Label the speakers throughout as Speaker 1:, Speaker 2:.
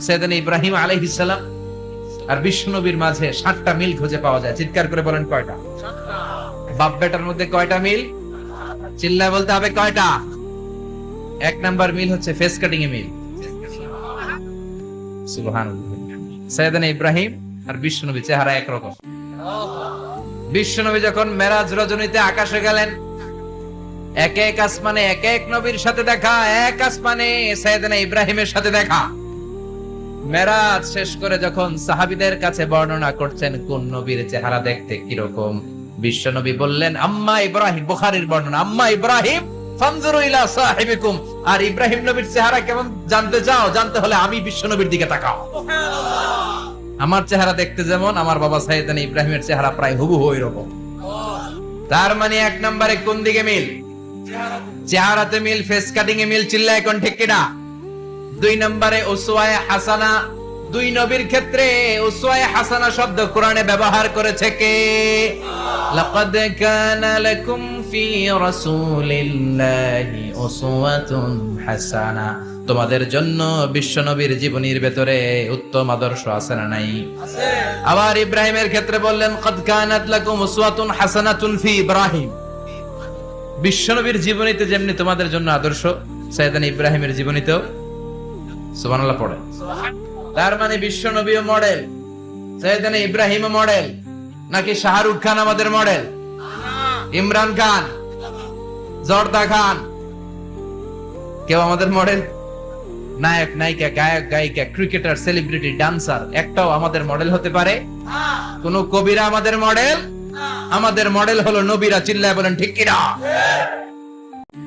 Speaker 1: সাইয়েদনা ইব্রাহিম আলাইহিস সালাম আর বিশ্বনবীর মাঝে 7টা মিল খুঁজে পাওয়া যায়। চিৎকার করে বলেন কয়টা? বাপ বেটার মধ্যে কয়টা মিল? চিল্লায় বলতে হবে কয়টা? 1 নাম্বার মিল হচ্ছে ফেস কাটিং এ মিল। সুবহানাল্লাহ। সাইয়েদনা ইব্রাহিম আর বিশ্বনবী চেহারা একরকম। বিশ্বনবী যখন মেরাজ রজনীতে আকাশে গেলেন, এক এক আসমানে এক এক নবীর সাথে দেখা, এক আসমানে সাইয়েদনা ইব্রাহিমের সাথে দেখা। মেরাজ শেষ করে যখন সাহাবীদের কাছে বর্ণনা করছেন কোন নবীর চেহারা দেখতে কিরকম, বিশ্বনবী বললেন আম্মা ইব্রাহিম, বুখারীর বর্ণনা, আম্মা ইব্রাহিম ফানজুরু ইলা সাহিবিকুম। আর ইব্রাহিম নবীর চেহারা কেমন জানতে চাও? জানতে হলে আমি বিশ্বনবীর দিকে তাকাও। আমার চেহারা দেখতে যেমন, আমার বাবা সাইয়েদনা ইব্রাহিমের চেহারা প্রায় হুবহু ওইরকম। তার মানে 1 নম্বরে কোন দিকে মিল? চেহারাতে মিল, ফেস কাটিং এ মিল। চিল্লায় কোন ঠিক কিনা? 2 নম্বরে উসওয়ায়ে হাসানা। 2 নবীর ক্ষেত্রে উসওয়ায়ে হাসানা শব্দ কোরআনে ব্যবহার করেছে কে? লাকাদ কানা লাকুম ফি রাসূলিল্লাহি উসওয়াতুন হাসানা। তোমাদের জন্য বিশ্বনবীর জীবনীর ভেতরে উত্তম আদর্শ আছে না নাই? আছে। আবার ইব্রাহিমের ক্ষেত্রে বললেন কাদ কানাত লাকুম উসওয়াতুন হাসানাতুন ফি ইব্রাহিম। বিশ্বনবীর জীবনীতে যেমনি তোমাদের জন্য আদর্শ, সাইয়েদনা ইব্রাহিমের জীবনীতেও সুবহানাল্লাহ পড়ে। তার মানে বিশ্বনবীও মডেল, সাইয়েদনা ইব্রাহিমও মডেল। নাকি শাহরুখ খান আমাদের মডেল? ইমরান খান, জর্দা খান, কেউ আমাদের মডেল? নায়ক নায়িকা, গায়ক গায়িকা, ক্রিকেটার, সেলিব্রিটি, ডান্সার একটাও আমাদের মডেল হতে পারে? কোন কবিরা আমাদের মডেল? আমাদের মডেল হলো নবীরা। চিল্লায় বলেন ঠিক কিনা?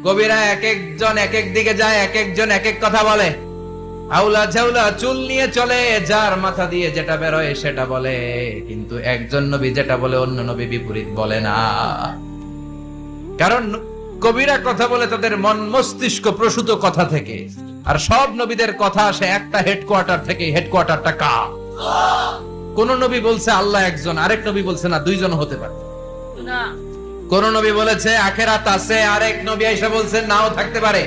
Speaker 1: কবিরা এক একজন এক এক দিকে যায়, এক একজন এক এক কথা বলে। আউলা ঝাউলা চুল নিয়ে চলে, যার মাথা দিয়ে যেটা বেরোয় সেটা বলে। কিন্তু একজন নবী যেটা বলে অন্য নবী বিপরীত বলে না। কারণ কবিরা কথা বলে তাদের মন মস্তিষ্ক প্রসূত কথা থেকে, আর সব নবীদের কথা আসে একটা হেডকোয়ার্টার থেকে। হেডকোয়ার্টারটা কার? কোন নবী বলছে আল্লাহ একজন, আরেক নবী বলছে না দুইজন হতে পারে। কোন নবী বলেছে আখিরাত আছে, আরেক নবী আয়েশা বলছে নাও থাকতে পারে।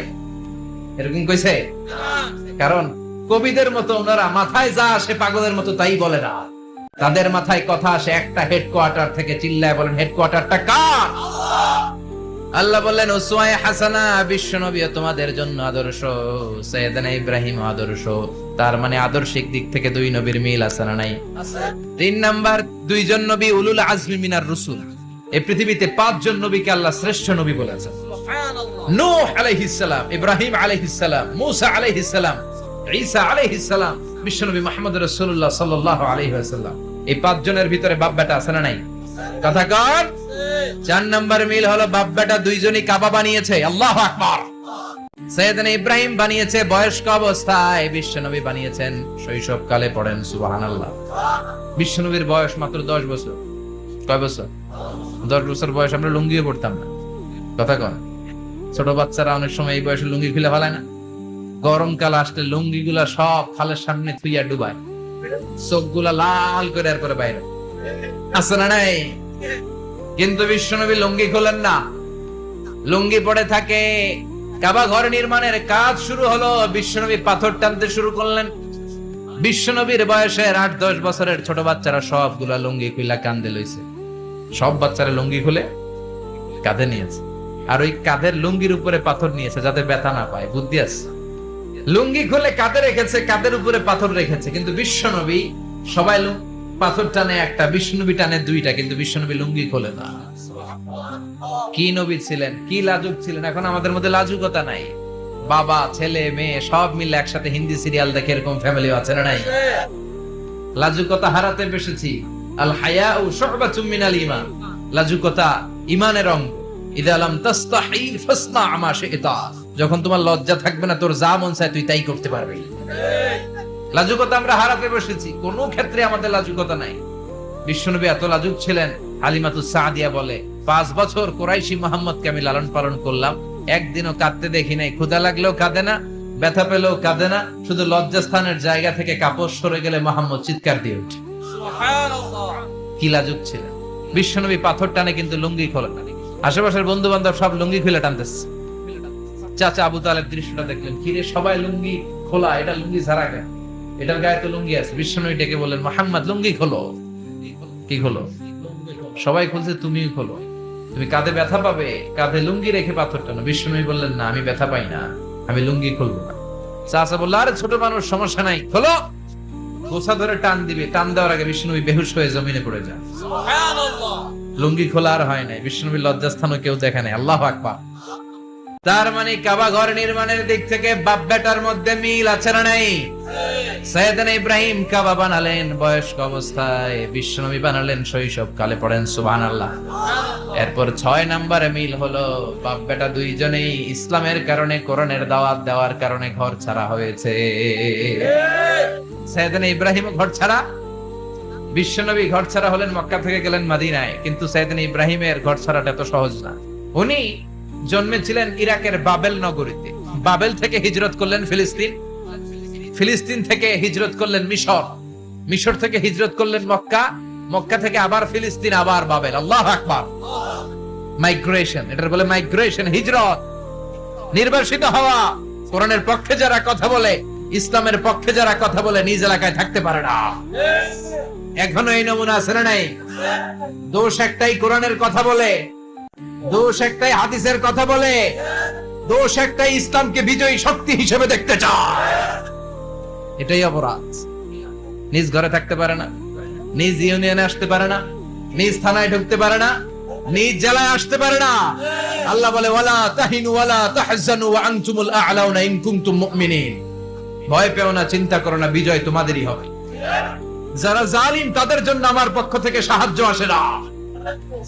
Speaker 1: এরকম কইছে? কারণ কবিদের মতো ওনারা মাথায় যা আসে পাগলের মতো তাই বলে না। তাদের মাথায় কথা আসে একটা হেডকোয়ার্টার থেকে। চিল্লায় বলেন হেডকোয়ার্টারটা কার? আল্লাহ বললেন উসওয়ায়ে হাসানা, বিশ্বনবী তোমাদের জন্য আদর্শ, সাইয়েদনা ইব্রাহিম আদর্শ। তার মানে আদর্শিক দিক থেকে 2 নবীর মিল আছে না নাই? আছে। 3 নাম্বার, 2 জন নবী উলুল আজমি মিনার রাসূল। এই পৃথিবীতে 5 জন নবীকে আল্লাহ শ্রেষ্ঠ নবী বলেছেন। সুবহানাল্লাহ। নূহ আলাইহিস সালাম, ইব্রাহিম আলাইহিস সালাম, মুসা আলাইহিস সালাম, ঈসা আলাইহিস সালাম, বিশ্বনবী মুহাম্মদ রাসূলুল্লাহ সাল্লাল্লাহু আলাইহি ওয়াসাল্লাম। এই 5 জনের ভিতরে বাপ বেটা আছে না নাই? কথা কর। 4 নাম্বার মিল হলো বাপ বেটা 2 জনই কাবা বানিয়েছে। আল্লাহু আকবার। সাইয়েদনা ইব্রাহিম বানিয়েছে বয়স্ক অবস্থায়, বিশ্বনবী বানিয়েছেন শৈশবকালে। পড়েন সুবহানাল্লাহ। বিশ্বনবীর বয়স মাত্র 10 বছর। কয় বছর? 10 বছর বয়স আমরা লুঙ্গিও পড়তাম না। কথা কন। ছোট বাচ্চারা অনেক সময় এই বয়সে লুঙ্গি খুলে ফেলায় না? গরমকাল আসলে লুঙ্গিগুলা সব খালের সামনে থুইয়া ডুবায়, চোখগুলা লাল করে আর করে বাইরে আছে না নাই? কিন্তু বিশ্বনবী লুঙ্গি খোলেন না, লুঙ্গি পড়ে থাকে। কাবা ঘর নির্মাণের কাজ শুরু হলো, বিশ্বনবী পাথর টানতে শুরু করলেন। বিশ্বনবীর বয়সের 8-10 বছরের ছোট বাচ্চারা সবগুলা লুঙ্গি খুইলা কাঁধে লইছে। সব বাচ্চারা লুঙ্গি খুলে কাঁধে নিয়েছে, আর ওই কাঁধের লুঙ্গির উপরে পাথর নিয়েছে যাতে ব্যথা না পায়। বুদ্ধি আছে। লুঙ্গি খুলে কাঁধে রেখেছে, কাঁধের উপরে পাথর রেখেছে। কিন্তু বিশ্বনবী, সবাই পাথর টানে একটা, বিশ্বনবী টানে 2টা, কিন্তু বিশ্বনবী লুঙ্গি খোলে না। কি নবী ছিলেন, কি লাজুক ছিলেন। এখন আমাদের মধ্যে লাজুকতা নাই। বাবা ছেলে মেয়ে সব মিলে একসাথে হিন্দি সিরিয়াল দেখে, এরকম ফ্যামিলি আছে না নাই? লাজুকতা হারাতে বসেছি। আল হায়াউ শুবাতুম মিনাল ঈমান। লাজুকতা ঈমানের অঙ্গ। ইযা লাম তাস্তাহি ফাসনা মা শি'তা। যখন তোমার লজ্জা থাকবে না, তোর যা মন চায় তুই তাই করতে পারবি। লাজুকতা আমরা হারাতে বসেছি। কোন ক্ষেত্রে আমাদের লাজুকতা নাই। বিশ্বনবী এত লাজুক ছিলেন, হালিমাতুস সাদিয়া বলে 5 বছর কুরাইশি মুহাম্মদকে আমি লালন পালন করলাম, একদিনও কাঁদতে দেখি নাই। ক্ষুধা লাগলেও কাঁদে না, ব্যথা পেলেও কাঁদে না। শুধু লজ্জাস্থানের জায়গা থেকে কাপড় সরে গেলে মুহাম্মদ চিৎকার দিয়ে ওঠে। সুবহানাল্লাহ। কি লাজুক ছিলেন বিশ্বনবী। পাথর টানে কিন্তু লুঙ্গি খোলে না। আশেপাশের বন্ধু বান্ধব সব লুঙ্গি খুলে টানতেছে। চাচা আবু তালেব দৃশ্যটা দেখলেন, কিরে সবাই লুঙ্গি খোলা, এটা লুঙ্গি ছাড়া কেন? এটার গায়ে তো লুঙ্গি আছে। বিশ্বনবী ডেকে বললেন, মুহাম্মদ লুঙ্গি খোলো। কি খোলো? সবাই খুলছে, তুমিও খোলো। তুমি কাঁধে ব্যথা পাবে, কাঁধে লুঙ্গি রেখে পাথর টানো। বিশ্বনবী বললেন, না, আমি ব্যথা পাই না, আমি লুঙ্গি খুলবো না। চাচা বলল, আরে ছোট মানুষ, সমস্যা নাই, খোলো। গোছা ধরে টান দিবে, টান দেওয়ার আগে বিশ্বনবী বেহুশ হয়ে জমিনে পড়ে যান। লুঙ্গি খোলা আর হয় নাই। বিশ্বনবীর লজ্জাস্থানও কেউ দেখে নাই। আল্লাহু আকবার। তার মানে কাবা ঘর নির্মাণের দিক থেকে বাপ বেটার মধ্যে মিল আছে না নাই? সাইয়েদনা ইব্রাহিম কাবা বানালেন বয়স্ক অবস্থায়, বিশ্বনবী বানালেন শৈশব কালে। পড়েন সুবহানাল্লাহ। এরপর 6 নম্বরে মিল হলো, বাপ বেটা দুইজনেই ইসলামের কারণে, কোরআনের দাওয়াত দেওয়ার কারণে ঘর ছাড়া হয়েছে। সাইয়েদনা ইব্রাহিম ঘর ছাড়া, বিশ্বনবী ঘর ছাড়া হলেন, মক্কা থেকে গেলেন মদিনায়। কিন্তু সাইয়েদনা ইব্রাহিমের ঘর ছাড়াটা এত সহজ না। উনি জন্মেছিলেন ইরাকের বাবেল নগরীতে। বাবেল থেকে হিজরত করলেন ফিলিস্তিন, ফিলিস্তিন থেকে হিজরত করলেন মিশর, মিশর থেকে হিজরত করলেন মক্কা, মক্কা থেকে আবার ফিলিস্তিন, আবার বাবেল। আল্লাহু আকবার। মাইগ্রেশন, এটার বলে মাইগ্রেশন, হিজরত, নির্বাসিত হওয়া। কোরআনের পক্ষে যারা কথা বলে, ইসলামের পক্ষে যারা কথা বলে, নিজ এলাকায় থাকতে পারে না। এখনো এই নমুনা আছে না নাই? দোষ একটাই, কোরআনের কথা বলে। দোষ একটাই, হাদিসের কথা বলে। দোষ একটাই, ইসলামকে বিজয়ী শক্তি হিসেবে দেখতে চায়। এটাই অপরাধ। নিজ ঘরে থাকতে পারে না, নিজ ইউনিয়নে আসতে পারে না, নিজ থানায় ঢুকতে পারে না, নিজ জেলায় আসতে পারে না। আল্লাহ বলে, ওয়ালা তাহিনু ওয়ালা তাহজানু ওয়া আনতুমুল আ'লাউনা ইন কুনতুম মুমিনিন। ভয় পেও না, চিন্তা করো না, বিজয় তোমাদেরই হবে। যারা জালিম তাদের জন্য আমার পক্ষ থেকে সাহায্য আসে না।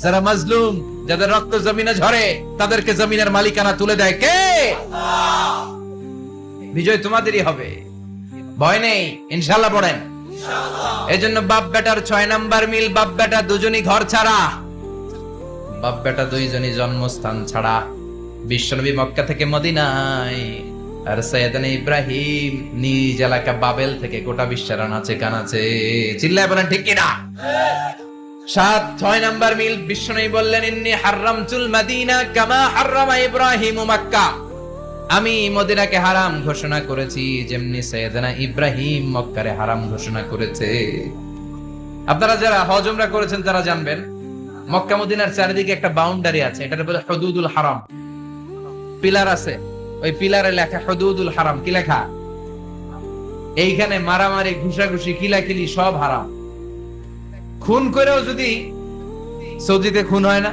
Speaker 1: যারা মাজলুম, যাদের রক্ত জমিনে ঝরে, তাদেরকে জমিনের মালিকানা তুলে দেয় কে? বিজয় তোমাদেরই হবে, ভয় নেই, ইনশাআল্লাহ। পড়েন। এজন্য বাপ বেটার 6 নাম্বার মিল, বাপ বেটা দুজনই ঘর ছাড়া, বাপ বেটা দুইজনই জন্মস্থান ছাড়া। বিশ্বনবী মক্কা থেকে মদিনায়, আর সাইয়েদনা ইব্রাহিম নিজ এলাকা বাবেল থেকে গোটা বিশ্বের আনাচে কানাচে। চিল্লায় বলেন ঠিক কিনা? 6 নাম্বার মিল, বিশ্বনবী বললেন, ইন্নী হারামতুল মাদিনা কামা হারামা ইব্রাহিম মক্কা। আমি মদিনাকে হারাম ঘোষণা করেছি যেমনি সাইয়েদনা ইব্রাহিম মক্কারে হারাম ঘোষণা করেছে। আপনারা যারা হজ উমরা করেছেন তারা জানবেন, মক্কা মদিনার চারিদিকে একটা বাউন্ডারি আছে, এটাকে বলে হুদুদুল হারাম। পিলার আছে, ওই পিলারে লেখা হুদুদুল হারাম। কি লেখা? এইখানে মারামারি, ঘুষাঘুষি, কিলাকিলি সব হারাম। খুন করেও যদি, সৌদিতে খুন হয় না,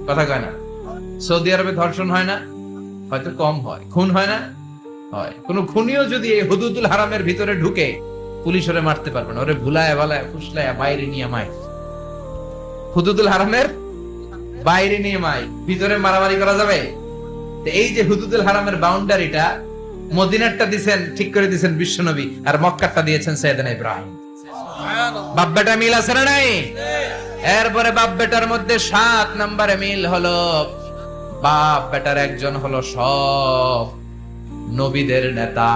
Speaker 1: কথা কয় না? সৌদি আরবে ধর্ষণ হয় না, হয়তো কম হয়, খুন হয় না, হয়। কোন খুনিও যদি এই হুদুদুল হারামের ভিতরে ঢুকে, পুলিশ ওরে মারতে পারবে না। ওরে ভুলায় বালায় ফুসলায় বাইরে নিয়ে মাই, হুদুদুল হারামের বাইরে নিয়ে মাই, ভিতরে মারামারি করা যাবে? এই যে হুদুদুল হারামের বাউন্ডারিটা, মদিনারটা দিয়েছেন, ঠিক করে দিয়েছেন বিশ্বনবী, আর মক্কারটা দিয়েছেন সাইয়েদনা ইব্রাহিম। বাপ বেটা মিল আছে না নাই? এরপরে বাপ বেটার মধ্যে 7 নম্বরে মিল হলো, বাপ বেটার একজন হলো সব নবীদের নেতা,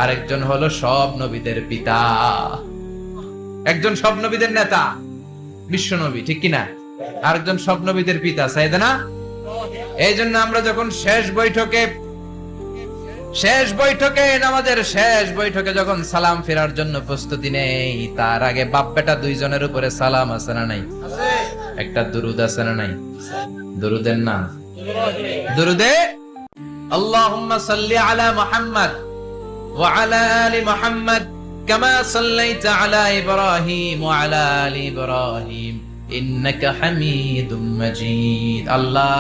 Speaker 1: আরেকজন হলো সব নবীদের পিতা। একজন সব নবীদের নেতা বিশ্বনবী, ঠিক কিনা? আরেকজন সব নবীদের পিতা সাইয়েদনা। এই জন্য আমরা যখন শেষ বৈঠকে নামাজের শেষ বৈঠকে যখন সালাম ফেরার জন্য প্রস্তুতি নেই, তার আগে বাপ বেটা দুইজনের উপরে সালাম আছে না নাই? একটা দুরুদ আছে না নাই? দুরুদের নাম দুরুদে আল্লাহুম্মা সাল্লি আলা মুহাম্মদ ওয়া আলা আলি মুহাম্মদ কামা সাল্লাইতা আলা ইব্রাহিম ওয়া আলা আলি ইব্রাহিম ইন্নাকা হামিদুম মাজিদ। আল্লাহ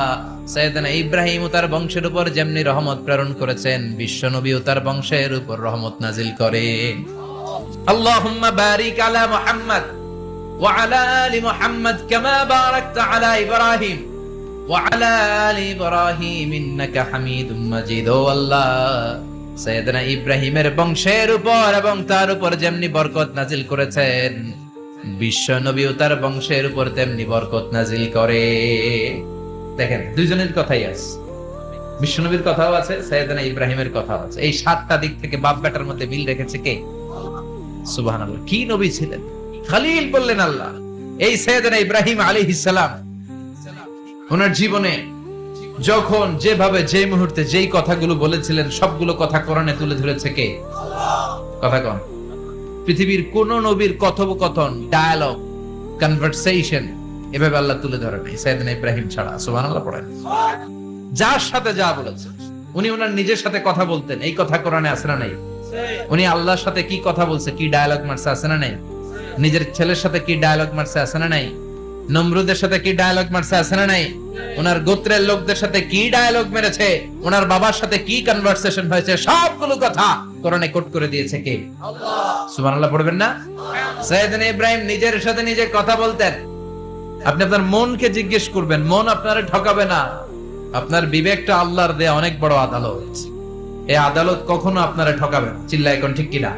Speaker 1: সাইয়েদনা ইব্রাহিম ও তার বংশের উপর যেমনি রহমত প্রেরণ করেছেন, বিশ্বনবী ও তার বংশের উপর রহমত নাজিল করেন। আল্লাহুম্মা বারিক আলা মুহাম্মদ ওয়া আলা আলি মুহাম্মদ কামা বারাকতা আলা ইব্রাহিম ওয়া আলা আলি ইব্রাহিম ইন্নাকা হামিদুম মাজিদ। ও আল্লাহ, সাইয়েদনা ইব্রাহিমের বংশের উপর এবং তার উপর যেমনি বরকত নাজিল করেছেন, বিশ্বনবী ও তার বংশের উপর তেমনি বরকত নাজিল করে। দেখেন, দুইজনের কথাই আছে, বিশ্বনবীর কথাও আছে, সাইয়েদনা ইব্রাহিমের কথাও আছে। এই 7টা দিক থেকে বাপ বেটার মধ্যে মিল রেখেছে কে? সুবহানাল্লাহ। কি নবী ছিলেন! খলিল বললেন আল্লাহ। এই সাইয়েদনা ইব্রাহিম আলাইহিস সালাম ওনার জীবনে যখন যেভাবে, যে মুহূর্তে যেই কথাগুলো বলেছিলেন, সবগুলো কথা কোরআনে তুলে ধরেছে কে? কথা কন। পৃথিবীর কোন নবীর কথোপকথন, ডায়ালগ, কনভারসেশন এভাবে আল্লাহ তুলে ধরে নাই সাইয়েদনা ইব্রাহিম ছাড়া। সুবহানাল্লাহ পড়েন। যার সাথে যা বলেছে, উনি ওনার নিজের সাথে কথা বলতেন, এই কথা কোরআনে আছে না নাই? উনি আল্লাহর সাথে কি কথা বলছে, কি ডায়ালগ মারছে, আছে না নাই? নিজের ছেলের সাথে কি ডায়ালগ মারছে, আছে না নাই? নমরুদের সাথে কি ডায়ালগ মারছে, আছে না নাই? ওনার গোত্রের লোকদের সাথে কি ডায়ালগ মেরেছে, ওনার বাবার সাথে কি কনভারসেশন হয়েছে, সবগুলো কথা কোরআনে কোট করে দিয়েছে কে? আল্লাহ। সুবহানাল্লাহ পড়বেন না? সাইয়েদনা ইব্রাহিম নিজের সাথে নিজে কথা বলতেন। আপনি আপনার মনকে জিজ্ঞেস করবেন, মন আপনারে ঠকাবে না। আপনার বিবেকটা আল্লাহর দেয়া অনেক বড় আদালত, এই আদালত কখনো আপনারে ঠকাবে না। চিল্লায় কোন ঠিক কিনা?